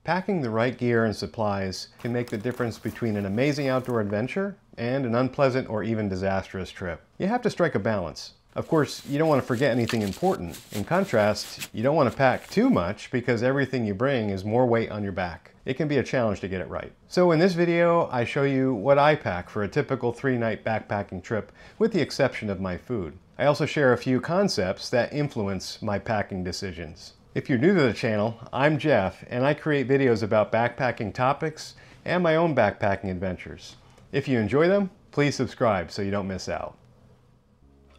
Packing the right gear and supplies can make the difference between an amazing outdoor adventure and an unpleasant or even disastrous trip. You have to strike a balance. Of course, you don't want to forget anything important. In contrast, you don't want to pack too much because everything you bring is more weight on your back. It can be a challenge to get it right. So in this video, I show you what I pack for a typical 3-night backpacking trip, with the exception of my food. I also share a few concepts that influence my packing decisions. If you're new to the channel, I'm Jeff, and I create videos about backpacking topics and my own backpacking adventures. If you enjoy them, please subscribe so you don't miss out.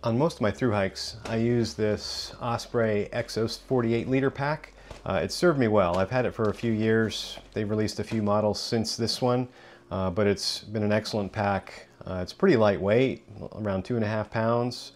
On most of my thru hikes, I use this Osprey Exos 48-liter pack. It's served me well. I've had it for a few years. They've released a few models since this one, but it's been an excellent pack. It's pretty lightweight, around 2.5 pounds.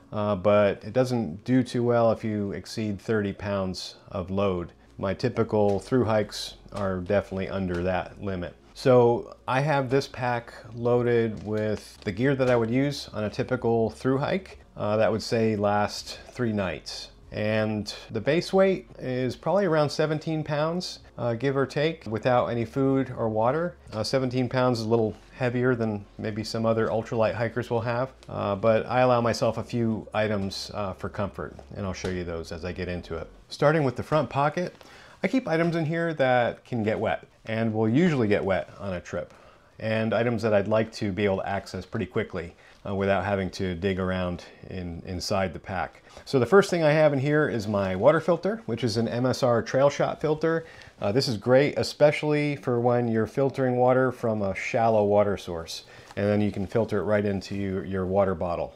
But it doesn't do too well if you exceed 30 pounds of load. My typical thru hikes are definitely under that limit. So I have this pack loaded with the gear that I would use on a typical thru hike that would say last 3 nights. And the base weight is probably around 17 pounds, give or take, without any food or water. 17 pounds is a little heavier than maybe some other ultralight hikers will have, but I allow myself a few items for comfort, and I'll show you those as I get into it. Starting with the front pocket, I keep items in here that can get wet, and will usually get wet on a trip, and items that I'd like to be able to access pretty quickly without having to dig around inside the pack. So the first thing I have in here is my water filter, which is an MSR trail shot filter. This is great, especially for when you're filtering water from a shallow water source, and then you can filter it right into your water bottle.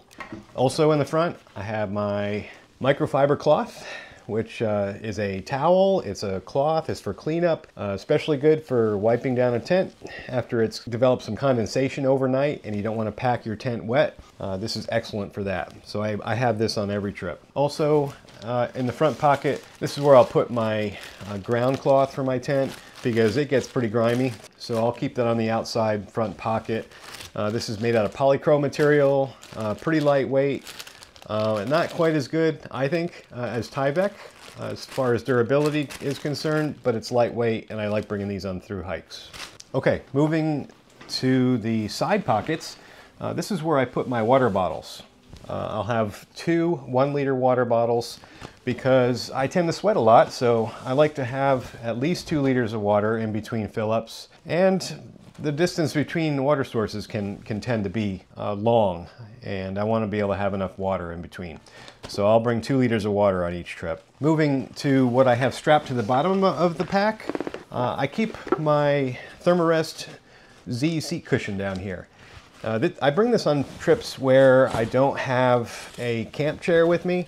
Also in the front, I have my microfiber cloth, which is a towel. It's a cloth. It's for cleanup, especially good for wiping down a tent after it's developed some condensation overnight and you don't want to pack your tent wet. This is excellent for that. So I have this on every trip. Also in the front pocket, this is where I'll put my ground cloth for my tent because it gets pretty grimy. So I'll keep that on the outside front pocket. This is made out of polychrome material, pretty lightweight. Not quite as good, I think, as Tyvek as far as durability is concerned, but it's lightweight and I like bringing these on through hikes. Okay, moving to the side pockets, this is where I put my water bottles. I'll have 2 1-liter water bottles because I tend to sweat a lot, so I like to have at least 2 liters of water in between fill-ups, and the distance between water sources can tend to be long, and I want to be able to have enough water in between. So I'll bring 2 liters of water on each trip. Moving to what I have strapped to the bottom of the pack, I keep my Therm-a-Rest Z seat cushion down here. I bring this on trips where I don't have a camp chair with me.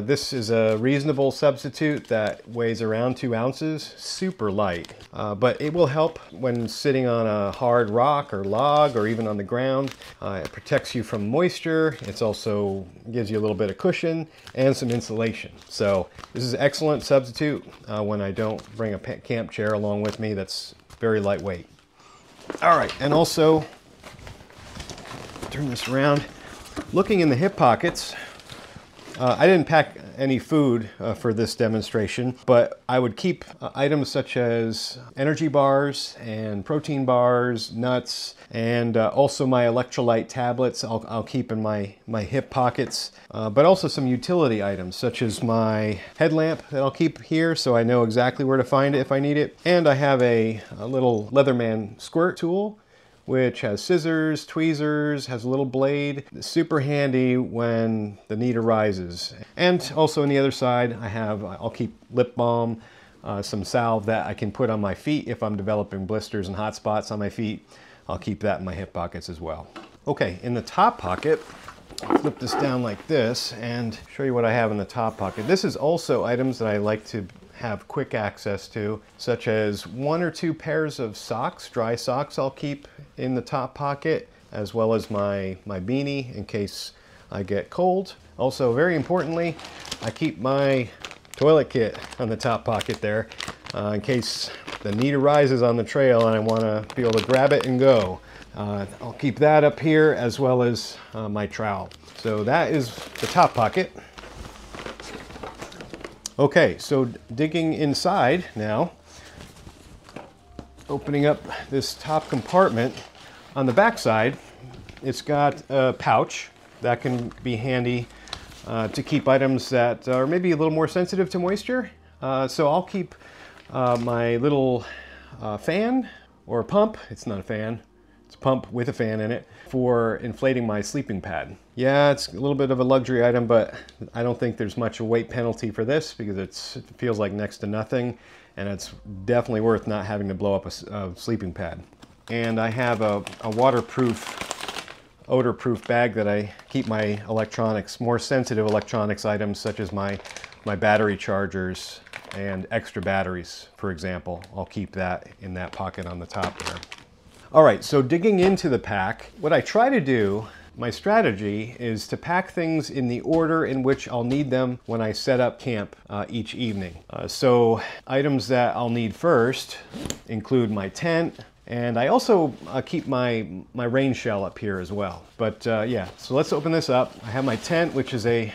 This is a reasonable substitute that weighs around 2 ounces, super light, but it will help when sitting on a hard rock or log or even on the ground. It protects you from moisture. It's also gives you a little bit of cushion and some insulation. So this is an excellent substitute when I don't bring a camp chair along with me that's very lightweight. All right, and also, turn this around. Looking in the hip pockets, I didn't pack any food for this demonstration, but I would keep items such as energy bars and protein bars, nuts, and also my electrolyte tablets I'll keep in my hip pockets, but also some utility items such as my headlamp that I'll keep here so I know exactly where to find it if I need it. And I have a little Leatherman squirt tool, which has scissors, tweezers, has a little blade. It's super handy when the need arises. And also on the other side, I'll keep lip balm, some salve that I can put on my feet if I'm developing blisters and hot spots on my feet. I'll keep that in my hip pockets as well. Okay, in the top pocket, I'll flip this down like this and show you what I have in the top pocket. This is also items that I like to have quick access to, such as 1 or 2 pairs of socks, dry socks I'll keep in the top pocket, as well as my beanie in case I get cold. Also, very importantly, I keep my toilet kit on the top pocket there in case the need arises on the trail and I want to be able to grab it and go. I'll keep that up here as well as my trowel. So that is the top pocket. Okay, so digging inside now, opening up this top compartment, on the back side, it's got a pouch that can be handy to keep items that are maybe a little more sensitive to moisture. So I'll keep my little fan or pump. It's not a fan. It's a pump with a fan in it for inflating my sleeping pad. Yeah, it's a little bit of a luxury item, but I don't think there's much a weight penalty for this because it feels like next to nothing, and it's definitely worth not having to blow up a sleeping pad. And I have a waterproof, odor-proof bag that I keep my electronics, more sensitive electronics items such as my battery chargers and extra batteries, for example. I'll keep that in that pocket on the top there. All right, so digging into the pack, what I try to do, my strategy is to pack things in the order in which I'll need them when I set up camp each evening. So items that I'll need first include my tent, and I also keep my rain shell up here as well. But yeah, so let's open this up. I have my tent, which is a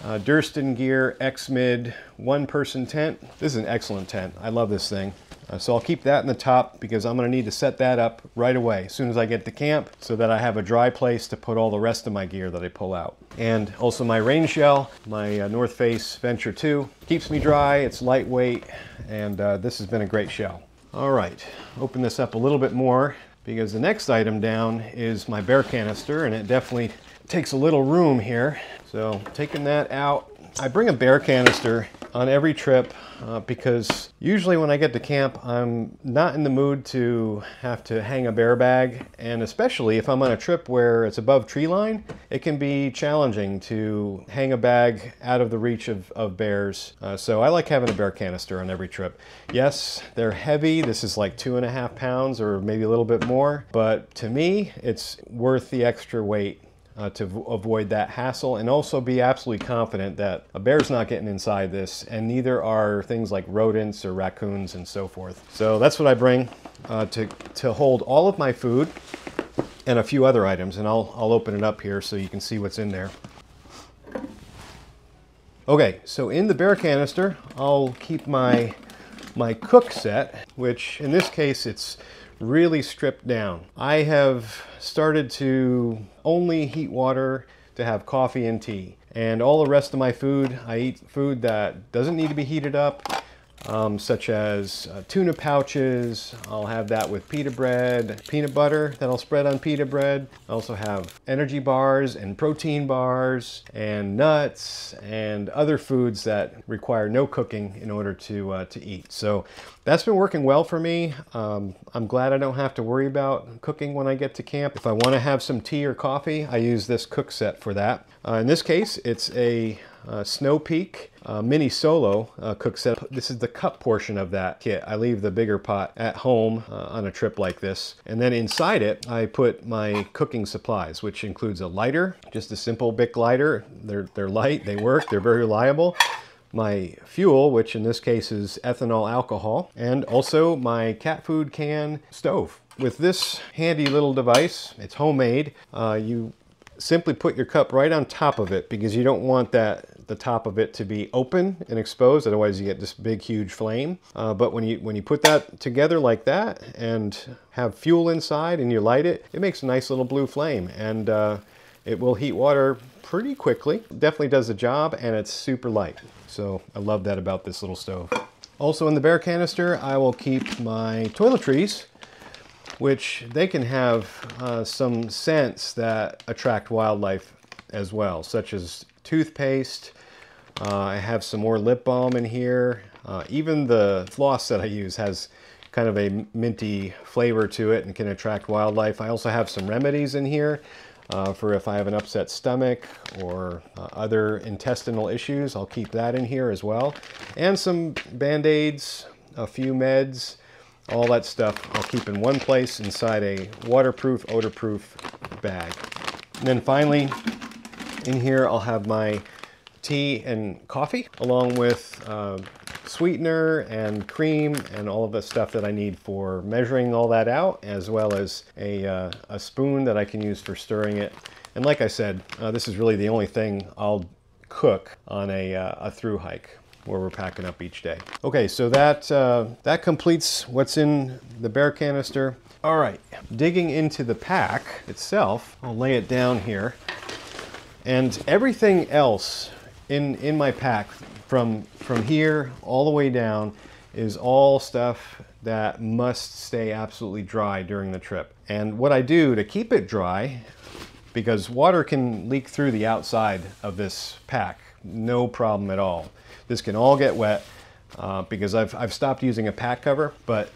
Durston Gear X-Mid one-person tent. This is an excellent tent. I love this thing. So I'll keep that in the top because I'm going to need to set that up right away as soon as I get to camp so that I have a dry place to put all the rest of my gear that I pull out. And also my rain shell, my North Face Venture 2. Keeps me dry, it's lightweight, and this has been a great shell. All right, open this up a little bit more because the next item down is my bear canister, and it definitely takes a little room here. So taking that out, I bring a bear canister on every trip because usually when I get to camp, I'm not in the mood to have to hang a bear bag, and especially if I'm on a trip where it's above tree line, it can be challenging to hang a bag out of the reach of bears. So I like having a bear canister on every trip. Yes, they're heavy. This is like 2.5 pounds or maybe a little bit more, but to me, it's worth the extra weight to avoid that hassle, and also be absolutely confident that a bear's not getting inside this, and neither are things like rodents or raccoons and so forth. So that's what I bring to hold all of my food and a few other items, and I'll open it up here so you can see what's in there. Okay, so in the bear canister, I'll keep my Cookset, which in this case it's really stripped down. I have started to only heat water to have coffee and tea, and all the rest of my food, I eat food that doesn't need to be heated up, such as tuna pouches. I'll have that with pita bread, peanut butter that I'll spread on pita bread. I also have energy bars and protein bars and nuts and other foods that require no cooking in order to eat. So that's been working well for me. I'm glad I don't have to worry about cooking when I get to camp. If I want to have some tea or coffee, I use this Cookset for that. In this case, it's a Snow Peak mini solo Cookset. This is the cup portion of that kit. I leave the bigger pot at home on a trip like this. And then inside it, I put my cooking supplies, which includes a lighter, just a simple Bic lighter. They're light, they work, they're very reliable. My fuel, which in this case is ethanol alcohol, and also my cat food can stove. With this handy little device, it's homemade, you simply put your cup right on top of it because you don't want the top of it to be open and exposed, otherwise you get this big huge flame. But when you put that together like that and have fuel inside and you light it, it makes a nice little blue flame, and it will heat water pretty quickly. Definitely does the job, and it's super light. So I love that about this little stove. Also in the bear canister, I will keep my toiletries, which they can have some scents that attract wildlife as well, such as toothpaste. I have some more lip balm in here. Even the floss that I use has kind of a minty flavor to it and can attract wildlife. I also have some remedies in here for if I have an upset stomach or other intestinal issues. I'll keep that in here as well. And some Band-Aids, a few meds, all that stuff I'll keep in one place inside a waterproof, odor-proof bag. And then finally, in here I'll have my tea and coffee, along with sweetener and cream and all of the stuff that I need for measuring all that out, as well as a spoon that I can use for stirring it. And like I said, this is really the only thing I'll cook on a through hike. where we're packing up each day. Okay, so that completes what's in the bare canister. All right, digging into the pack itself, I'll lay it down here. And everything else in my pack, from here all the way down, is all stuff that must stay absolutely dry during the trip. And what I do to keep it dry, because water can leak through the outside of this pack, no problem at all. This can all get wet because I've stopped using a pack cover, but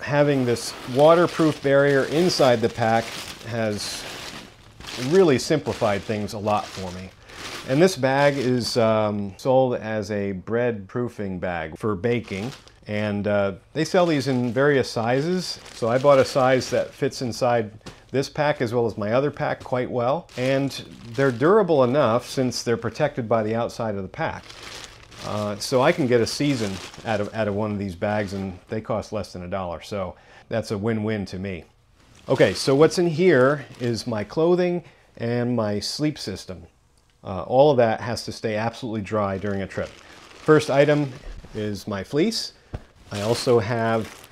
having this waterproof barrier inside the pack has really simplified things a lot for me. And this bag is sold as a bread proofing bag for baking. And they sell these in various sizes. So I bought a size that fits inside this pack as well as my other pack quite well. And they're durable enough since they're protected by the outside of the pack. So I can get a season out of one of these bags, and they cost less than $1. So that's a win-win to me. Okay, so what's in here is my clothing and my sleep system. All of that has to stay absolutely dry during a trip. First item is my fleece. I also have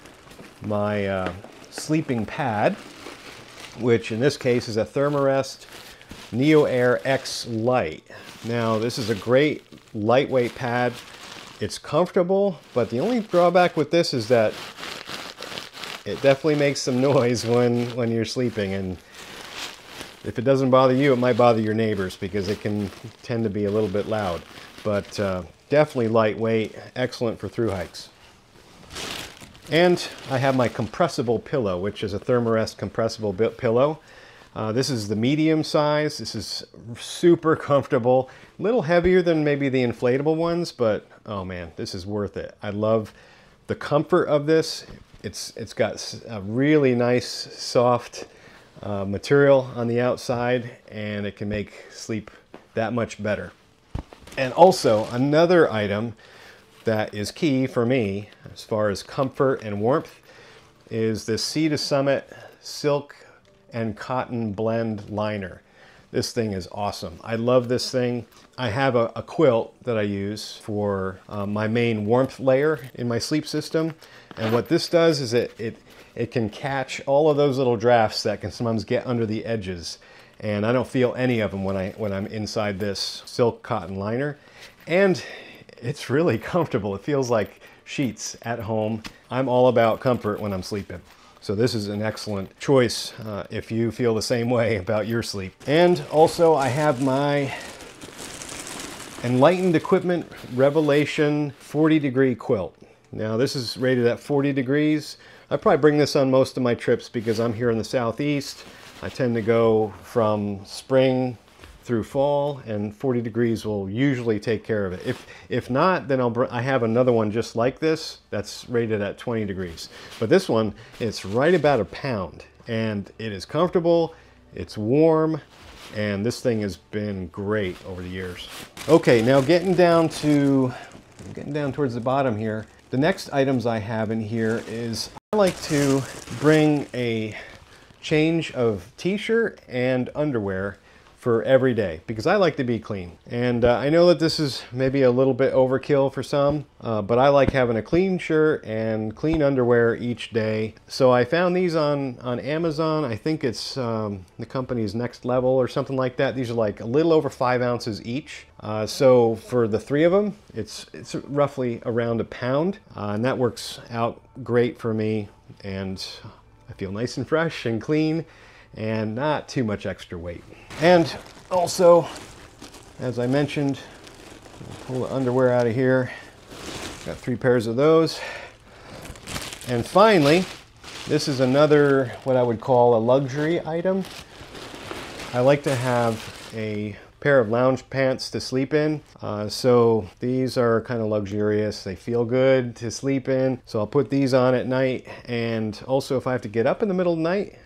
my sleeping pad, which in this case is a Therm-a-Rest NeoAir Xlite. Now, this is a great lightweight pad. It's comfortable, but the only drawback with this is that it definitely makes some noise when you're sleeping, and if it doesn't bother you, it might bother your neighbors because it can tend to be a little bit loud. But definitely lightweight, excellent for through hikes. And I have my compressible pillow, which is a Therm-a-Rest compressible pillow. This is the medium size. This is super comfortable. A little heavier than maybe the inflatable ones, but oh man, this is worth it. I love the comfort of this. It's got a really nice, soft material on the outside, and it can make sleep that much better. And also, another item that is key for me as far as comfort and warmth is this Sea to Summit silk and cotton blend liner. This thing is awesome. I love this thing. I have a quilt that I use for my main warmth layer in my sleep system. And what this does is it can catch all of those little drafts that can sometimes get under the edges. And I don't feel any of them when I'm inside this silk cotton liner. And it's really comfortable. It feels like sheets at home. I'm all about comfort when I'm sleeping. So this is an excellent choice if you feel the same way about your sleep. And also I have my Enlightened Equipment Revelation 40-degree quilt. Now this is rated at 40 degrees. I probably bring this on most of my trips because I'm here in the Southeast. I tend to go from spring through fall, and 40 degrees will usually take care of it. If not, then I have another one just like this that's rated at 20 degrees. But this one, it's right about a pound, and it is comfortable, it's warm, and this thing has been great over the years. Okay, now getting down towards the bottom here. The next items I have in here is I like to bring a change of t-shirt and underwear for every day because I like to be clean. And I know that this is maybe a little bit overkill for some, but I like having a clean shirt and clean underwear each day. So I found these on Amazon. I think it's the company's Next Level or something like that. These are like a little over 5 ounces each. So for the 3 of them, it's roughly around a pound, and that works out great for me. And I feel nice and fresh and clean and not too much extra weight. And also, as I mentioned, pull the underwear out of here. Got 3 pairs of those. And finally, this is another what I would call a luxury item. I like to have a pair of lounge pants to sleep in. So these are kind of luxurious. They feel good to sleep in. So I'll put these on at night. And also if I have to get up in the middle of the night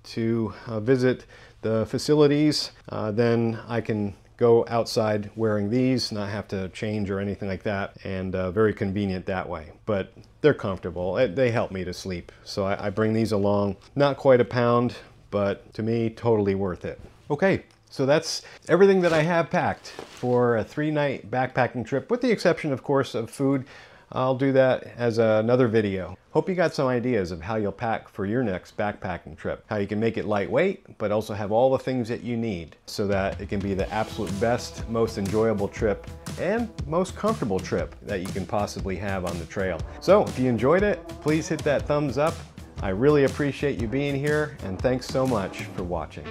to visit the facilities, then I can go outside wearing these, not have to change or anything like that, and very convenient that way. But they're comfortable. They help me to sleep. So I bring these along. Not quite a pound, but to me, totally worth it. Okay, So that's everything that I have packed for a 3-night backpacking trip, with the exception, of course, of food. I'll do that as another video. Hope you got some ideas of how you'll pack for your next backpacking trip. How you can make it lightweight, but also have all the things that you need so that it can be the absolute best, most enjoyable trip and most comfortable trip that you can possibly have on the trail. So if you enjoyed it, please hit that thumbs up. I really appreciate you being here, and thanks so much for watching.